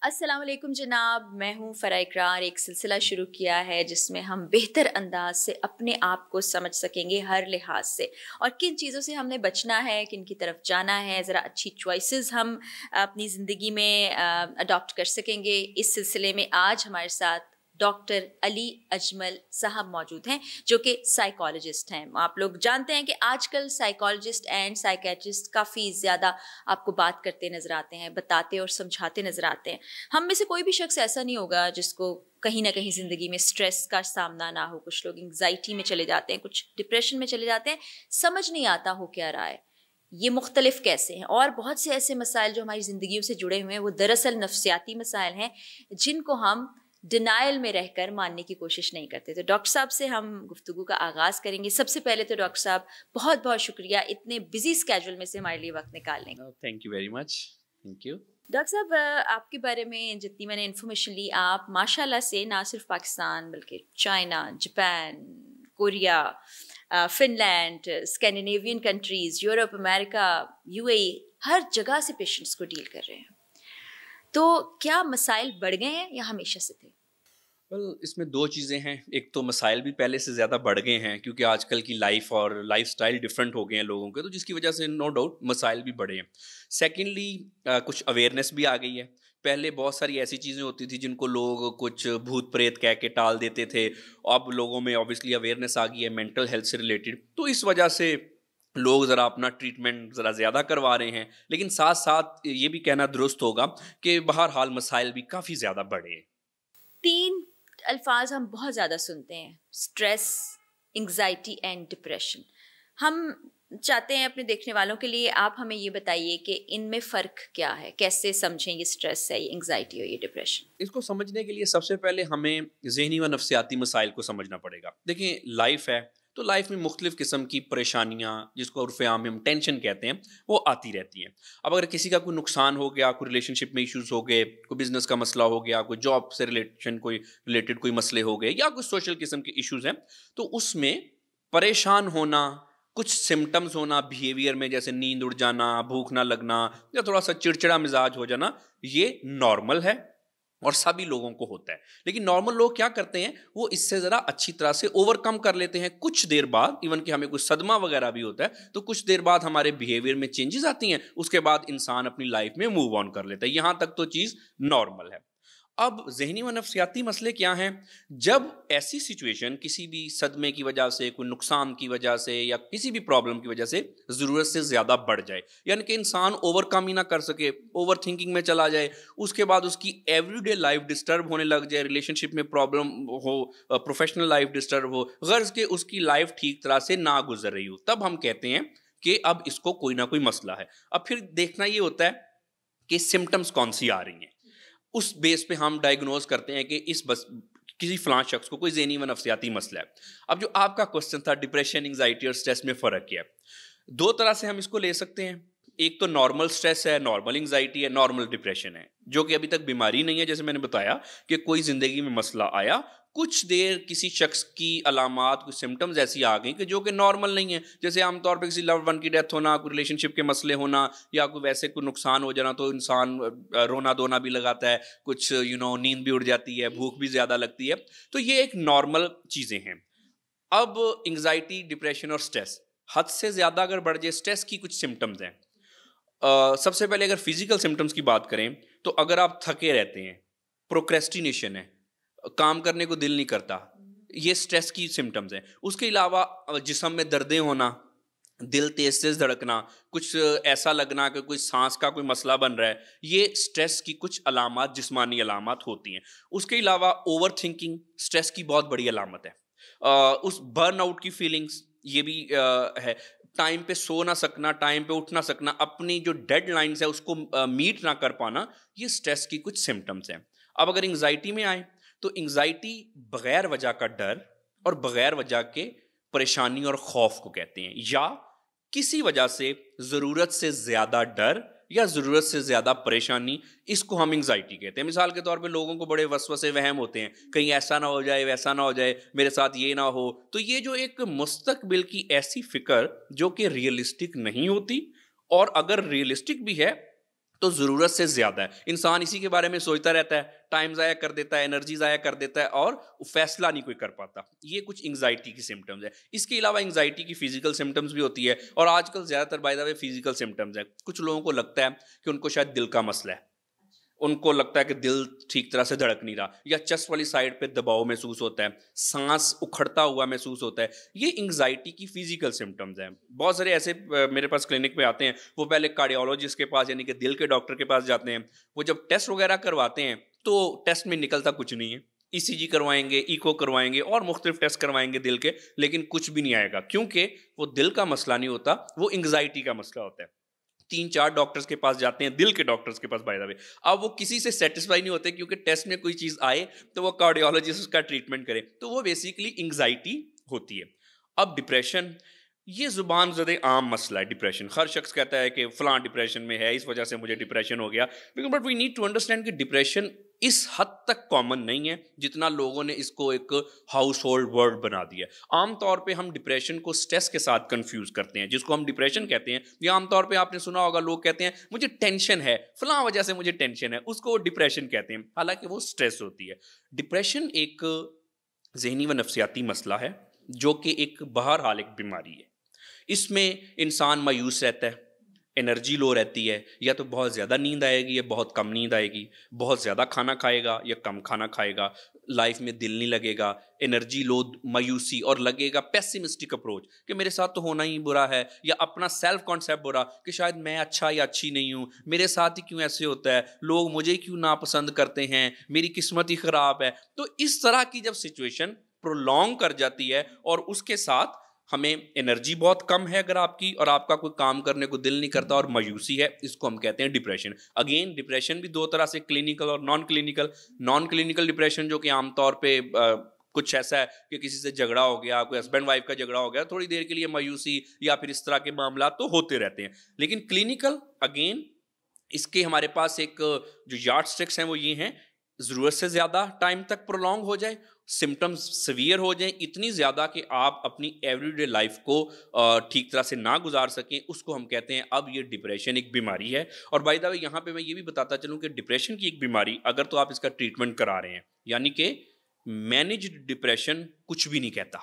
السلام علیکم جناب، میں ہوں فرح اقرار. ایک سلسلہ شروع کیا ہے جس میں ہم بہتر انداز سے اپنے آپ کو سمجھ سکیں گے ہر لحاظ سے، اور کن چیزوں سے ہم نے بچنا ہے، کن کی طرف جانا ہے، ذرا اچھی چوائسیز ہم اپنی زندگی میں اڈاپٹ کر سکیں گے. اس سلسلے میں آج ہمارے ساتھ ڈاکٹر علی اجمل صاحب موجود ہیں جو کہ سائیکالوجسٹ ہیں. آپ لوگ جانتے ہیں کہ آج کل سائیکالوجسٹ اینڈ سائیکیٹرسٹ کافی زیادہ آپ کو بات کرتے نظر آتے ہیں، بتاتے اور سمجھاتے نظر آتے ہیں. ہم میں سے کوئی بھی شخص ایسا نہیں ہوگا جس کو کہیں نہ کہیں زندگی میں سٹریس کا سامنا نہ ہو. کچھ لوگ انگزائٹی میں چلے جاتے ہیں، کچھ ڈپریشن میں چلے جاتے ہیں، سمجھ نہیں آتا ہو کیا رہا ہے، یہ مختلف کیسے ہیں. اور بہت سے ایسے مسائل جو ہماری زندگیوں سے جڑے ہوئے ہیں وہ دراصل نفسیاتی مسائل ہیں جن کو ہم ڈینائل میں رہ کر ماننے کی کوشش نہیں کرتے. تو ڈاکٹر صاحب سے ہم گفتگو کا آغاز کریں گے. سب سے پہلے تو ڈاکٹر صاحب بہت بہت شکریہ اتنے بزی اسکیجول میں سے ہمارے لیے وقت نکالنے کا. Thank you very much. Thank you. Doctor صاحب، آپ کے بارے میں جتنی میں نے انفارمیشن لی، آپ ماشاء اللہ سے نہ صرف پاکستان بلکہ China, Japan, Korea, Finland, Scandinavian countries, Europe, امریکہ، یو اے ای، ہر جگہ سے پیشنٹس کو ڈیل کر رہے ہیں. تو کیا مسائل بڑھ گئے ہیں یا ہمیشہ سے تھے؟ اس میں دو چیزیں ہیں. ایک تو مسائل بھی پہلے سے زیادہ بڑھ گئے ہیں کیونکہ آج کل کی لائف اور لائف سٹائل ڈفرینٹ ہو گئے ہیں لوگوں کے، تو جس کی وجہ سے نو ڈاؤٹ مسائل بھی بڑھے ہیں. سیکنڈلی کچھ اویئرنیس بھی آ گئی ہے. پہلے بہت ساری ایسی چیزیں ہوتی تھی جن کو لوگ کچھ بھوت پریت کہہ کے ٹال دیتے تھے. اب لوگوں میں اوبیسلی اویئرنیس آ گئی ہے مینٹل ہیلتھ سے ریلیٹڈ، تو اس وجہ سے لوگ ذرا اپنا ٹریٹمنٹ ذرا زیادہ کروا رہے ہیں. لیکن ساتھ ساتھ یہ بھی کہنا درست ہوگا کہ بہرحال مسائل بھی کافی زیادہ بڑھے ہیں. تین الفاظ ہم بہت زیادہ سنتے ہیں: اسٹریس، انگزائٹی اینڈ ڈپریشن. ہم چاہتے ہیں اپنے دیکھنے والوں کے لیے آپ ہمیں یہ بتائیے کہ ان میں فرق کیا ہے، کیسے سمجھیں یہ اسٹریس ہے، یہ انگزائٹی ہو، یہ ڈپریشن. اس کو سمجھنے کے لیے سب سے پہلے ہمیں ذہنی و نفسیاتی مسائل کو سمجھنا پڑے گا. دیکھیں، لائف ہے تو لائف میں مختلف قسم کی پریشانیاں، جس کو عرف عام میں ہم ٹینشن کہتے ہیں، وہ آتی رہتی ہیں. اب اگر کسی کا کوئی نقصان ہو گیا، کوئی ریلیشن شپ میں ایشوز ہو گئے، کوئی بزنس کا مسئلہ ہو گیا، کوئی جاب سے ریلیٹڈ کوئی مسئلے ہو گئے، یا کوئی سوشل قسم کے ایشوز ہیں، تو اس میں پریشان ہونا، کچھ سمٹمز ہونا بیہیویئر میں، جیسے نیند اڑ جانا، بھوک نہ لگنا، یا تھوڑا سا چڑچڑا مزاج ہو جانا، یہ نارمل ہے اور سبھی لوگوں کو ہوتا ہے. لیکن نارمل لوگ کیا کرتے ہیں، وہ اس سے ذرا اچھی طرح سے اوور کم کر لیتے ہیں. کچھ دیر بعد، ایون کہ ہمیں کوئی صدمہ وغیرہ بھی ہوتا ہے تو کچھ دیر بعد ہمارے بیہیویئر میں چینجز آتی ہیں، اس کے بعد انسان اپنی لائف میں موو آن کر لیتا ہے. یہاں تک تو چیز نارمل ہے. اب ذہنی و نفسیاتی مسئلے کیا ہیں؟ جب ایسی سچویشن کسی بھی صدمے کی وجہ سے، کوئی نقصان کی وجہ سے، یا کسی بھی پرابلم کی وجہ سے ضرورت سے زیادہ بڑھ جائے، یعنی کہ انسان اوور کم ہی نہ کر سکے، اوور تھنکنگ میں چلا جائے، اس کے بعد اس کی ایوری ڈے لائف ڈسٹرب ہونے لگ جائے، ریلیشن شپ میں پرابلم ہو، پروفیشنل لائف ڈسٹرب ہو، غرض کہ اس کی لائف ٹھیک طرح سے نہ گزر رہی ہو، تب ہم کہتے ہیں کہ اب اس کو کوئی نہ کوئی مسئلہ ہے. اب پھر دیکھنا یہ ہوتا ہے کہ سمٹمز کون سی آ رہی ہیں. اس بیس پہ ہم ڈائگنوز کرتے ہیں کہ کسی فلاں شخص کو کوئی ذہنی و نفسیاتی مسئلہ ہے. اب جو آپ کا کوشچن تھا ڈپریشن، انگزائٹی اور اسٹریس میں فرق کیا ہے، دو طرح سے ہم اس کو لے سکتے ہیں. ایک تو نارمل اسٹریس ہے، نارمل انگزائٹی ہے، نارمل ڈپریشن ہے، جو کہ ابھی تک بیماری نہیں ہے. جیسے میں نے بتایا کہ کوئی زندگی میں مسئلہ آیا، کچھ دیر کسی شخص کی علامات، کچھ سمٹمز ایسی آ گئیں کہ جو کہ نارمل نہیں ہیں. جیسے عام طور پہ کسی لوڈ ون کی ڈیتھ ہونا، کوئی ریلیشن شپ کے مسئلے ہونا، یا کوئی ویسے کوئی نقصان ہو جانا، تو انسان رونا دھونا بھی لگاتا ہے، کچھ نیند بھی اڑ جاتی ہے، بھوک بھی زیادہ لگتی ہے. تو یہ ایک نارمل چیزیں ہیں. اب انگزائٹی، ڈپریشن اور اسٹریس حد سے زیادہ اگر بڑھ جائے، اسٹریس کی کچھ سمٹمز ہیں. سب سے پہلے اگر فزیکل سمٹمز کی بات کریں تو اگر آپ تھکے رہتے ہیں، پروکریسٹینیشن ہے، کام کرنے کو دل نہیں کرتا، یہ اسٹریس کی سمٹمز ہیں. اس کے علاوہ جسم میں دردیں ہونا، دل تیز تیز دھڑکنا، کچھ ایسا لگنا کہ کوئی سانس کا کوئی مسئلہ بن رہا ہے، یہ اسٹریس کی کچھ علامات، جسمانی علامات ہوتی ہیں. اس کے علاوہ اوور تھنکنگ اسٹریس کی بہت بڑی علامت ہے. اس برن آؤٹ کی فیلنگس، یہ بھی ہے. ٹائم پہ سو نہ سکنا، ٹائم پہ اٹھ نہ سکنا، اپنی جو ڈیڈ لائنز ہے اس کو میٹ نہ کر پانا، یہ اسٹریس کی کچھ سمٹمز ہیں. اب اگر انگزائٹی میں آئیں تو انگزائٹی بغیر وجہ کا ڈر اور بغیر وجہ کے پریشانی اور خوف کو کہتے ہیں، یا کسی وجہ سے ضرورت سے زیادہ ڈر یا ضرورت سے زیادہ پریشانی، اس کو ہم انگزائٹی کہتے ہیں. مثال کے طور پہ لوگوں کو بڑے وسوسے وہم ہوتے ہیں، کہیں ایسا نہ ہو جائے، ویسا نہ ہو جائے، میرے ساتھ یہ نہ ہو. تو یہ جو ایک مستقبل کی ایسی فکر جو کہ ریئلسٹک نہیں ہوتی، اور اگر ریئلسٹک بھی ہے تو ضرورت سے زیادہ ہے. انسان اسی کے بارے میں سوچتا رہتا ہے, ٹائم ضائع کر دیتا ہے, انرجی ضائع کر دیتا ہے اور فیصلہ نہیں کوئی کر پاتا. یہ کچھ انگزائٹی کی سمٹمز ہے. اس کے علاوہ انگزائٹی کی فزیکل سمٹمز بھی ہوتی ہے, اور آج کل زیادہ تر by the way physical symptoms ہیں. کچھ لوگوں کو لگتا ہے کہ ان کو شاید دل کا مسئلہ ہے, ان کو لگتا ہے کہ دل ٹھیک طرح سے دھڑک نہیں رہا, یا چسٹ والی سائڈ پہ دباؤ محسوس ہوتا ہے, سانس اکھڑتا ہوا محسوس ہوتا ہے. یہ انگزائٹی کی فزیکل سمٹمز ہیں. بہت سارے ایسے میرے پاس کلینک پہ آتے ہیں, وہ پہلے کارڈیولوجسٹ کے پاس یعنی کہ دل کے ڈاکٹر کے پاس جاتے ہیں. وہ جب ٹیسٹ وغیرہ کرواتے ہیں تو ٹیسٹ میں نکلتا کچھ نہیں ہے. ای سی جی کروائیں گے, ایکو کروائیں گے, اور مختلف ٹیسٹ کروائیں گے دل کے, لیکن کچھ بھی نہیں آئے گا, کیونکہ وہ دل کا مسئلہ نہیں ہوتا, وہ انگزائٹی کا مسئلہ ہوتا ہے. 3-4 ڈاکٹرز کے پاس جاتے ہیں, دل کے ڈاکٹرز کے پاس بائی دا وے. اب وہ کسی سے سیٹسفائی نہیں ہوتے, کیونکہ ٹیسٹ میں کوئی چیز آئے تو وہ کارڈیولوجسٹ اس کا ٹریٹمنٹ کرے. تو وہ بیسیکلی انگزائٹی ہوتی ہے. اب ڈپریشن, یہ زبان زدہ عام مسئلہ ہے. ڈپریشن ہر شخص کہتا ہے کہ فلاں ڈپریشن میں ہے, اس وجہ سے مجھے ڈپریشن ہو گیا. But we need to understand کہ ڈپریشن اس حد تک کامن نہیں ہے جتنا لوگوں نے اس کو ایک ہاؤس ہولڈ ورڈ بنا دیا. عام طور پہ ہم ڈپریشن کو سٹریس کے ساتھ کنفیوز کرتے ہیں, جس کو ہم ڈپریشن کہتے ہیں. یا عام طور پہ آپ نے سنا ہوگا لوگ کہتے ہیں مجھے ٹینشن ہے, فلاں وجہ سے مجھے ٹینشن ہے, اس کو ڈپریشن کہتے ہیں, حالانکہ وہ سٹریس ہوتی ہے. ڈپریشن ایک ذہنی و نفسیاتی مسئلہ ہے جو کہ ایک بہرحال ایک بیماری ہے. اس میں انسان مایوس رہتا ہے, انرجی لو رہتی ہے, یا تو بہت زیادہ نیند آئے گی یا بہت کم نیند آئے گی, بہت زیادہ کھانا کھائے گا یا کم کھانا کھائے گا, لائف میں دل نہیں لگے گا, انرجی لو, مایوسی, اور لگے گا پیسیمسٹک اپروچ کہ میرے ساتھ تو ہونا ہی برا ہے, یا اپنا سیلف کانسیپٹ برا کہ شاید میں اچھا یا اچھی نہیں ہوں, میرے ساتھ ہی کیوں ایسے ہوتا ہے, لوگ مجھے کیوں ناپسند کرتے ہیں, میری قسمت ہی خراب ہے. تو اس طرح کی جب سچویشن پرولونگ کر جاتی ہے, اور اس کے ساتھ ہمیں انرجی بہت کم ہے اگر آپ کی, اور آپ کا کوئی کام کرنے کو دل نہیں کرتا, اور مایوسی ہے, اس کو ہم کہتے ہیں ڈپریشن. اگین ڈپریشن بھی 2 طرح سے, کلینکل اور naan clinical. Naan clinical depression جو کہ عام طور پہ کچھ ایسا ہے کہ کسی سے جھگڑا ہو گیا, کوئی ہسبینڈ وائف کا جھگڑا ہو گیا, تھوڑی دیر کے لیے مایوسی یا پھر اس طرح کے معاملات تو ہوتے رہتے ہیں. لیکن کلینکل اگین اس کے ہمارے پاس ایک جو یارڈ اسٹکس ہیں وہ یہ ہیں, ضرورت سے زیادہ ٹائم تک پرولونگ ہو جائے, سمٹمز سیویئر ہو جائیں, اتنی زیادہ کہ آپ اپنی ایوری ڈے لائف کو ٹھیک طرح سے نہ گزار سکیں, اس کو ہم کہتے ہیں اب یہ ڈپریشن ایک بیماری ہے. اور بائی دا وے یہاں پہ میں یہ بھی بتاتا چلوں کہ ڈپریشن کی ایک بیماری اگر تو آپ اس کا ٹریٹمنٹ کرا رہے ہیں, یعنی کہ مینیجڈ ڈپریشن کچھ بھی نہیں کہتا.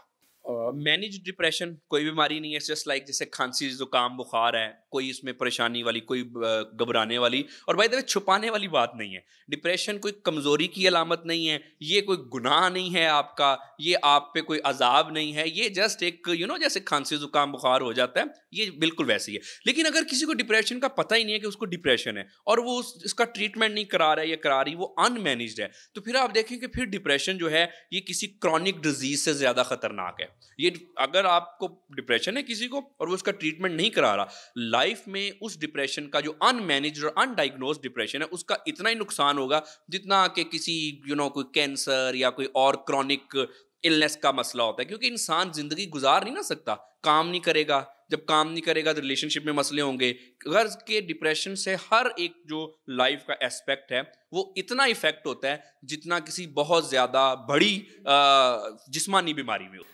مینیج ڈپریشن کوئی بیماری نہیں ہے, جسٹ لائک جیسے کھانسی زکام بخار ہے, کوئی اس میں پریشانی والی, کوئی گھبرانے والی اور بائی دا وے چھپانے والی بات نہیں ہے. ڈپریشن کوئی کمزوری کی علامت نہیں ہے, یہ کوئی گناہ نہیں ہے آپ کا, یہ آپ پہ کوئی عذاب نہیں ہے, یہ جسٹ ایک جیسے کھانسی زکام بخار ہو جاتا ہے, یہ بالکل ویسے ہی ہے. لیکن اگر کسی کو ڈپریشن کا پتہ ہی نہیں ہے کہ اس کو ڈپریشن ہے, اور وہ اس کا ٹریٹمنٹ نہیں کرا رہا ہے یا کرا رہی, وہ ان مینیجڈ ہے, تو پھر آپ دیکھیں کہ پھر ڈپریشن جو ہے یہ کسی کرونک ڈیزیز سے زیادہ خطرناک ہے. یہ اگر آپ کو ڈپریشن ہے کسی کو اور وہ اس کا ٹریٹمنٹ نہیں کرا رہا, لائف میں اس ڈپریشن کا جو ان مینیجڈ اور ان ڈائگنوزڈ ڈپریشن ہے اس کا اتنا ہی نقصان ہوگا جتنا کہ کسی کوئی کینسر یا کوئی اور کرونک النس کا مسئلہ ہوتا ہے. کیونکہ انسان زندگی گزار نہیں نہ سکتا, کام نہیں کرے گا, جب کام نہیں کرے گا تو ریلیشن شپ میں مسئلے ہوں گے. غرض کے ڈپریشن سے ہر ایک جو لائف کا اسپیکٹ ہے وہ اتنا افیکٹ ہوتا ہے جتنا کسی بہت زیادہ بڑی جسمانی بیماری میں ہو.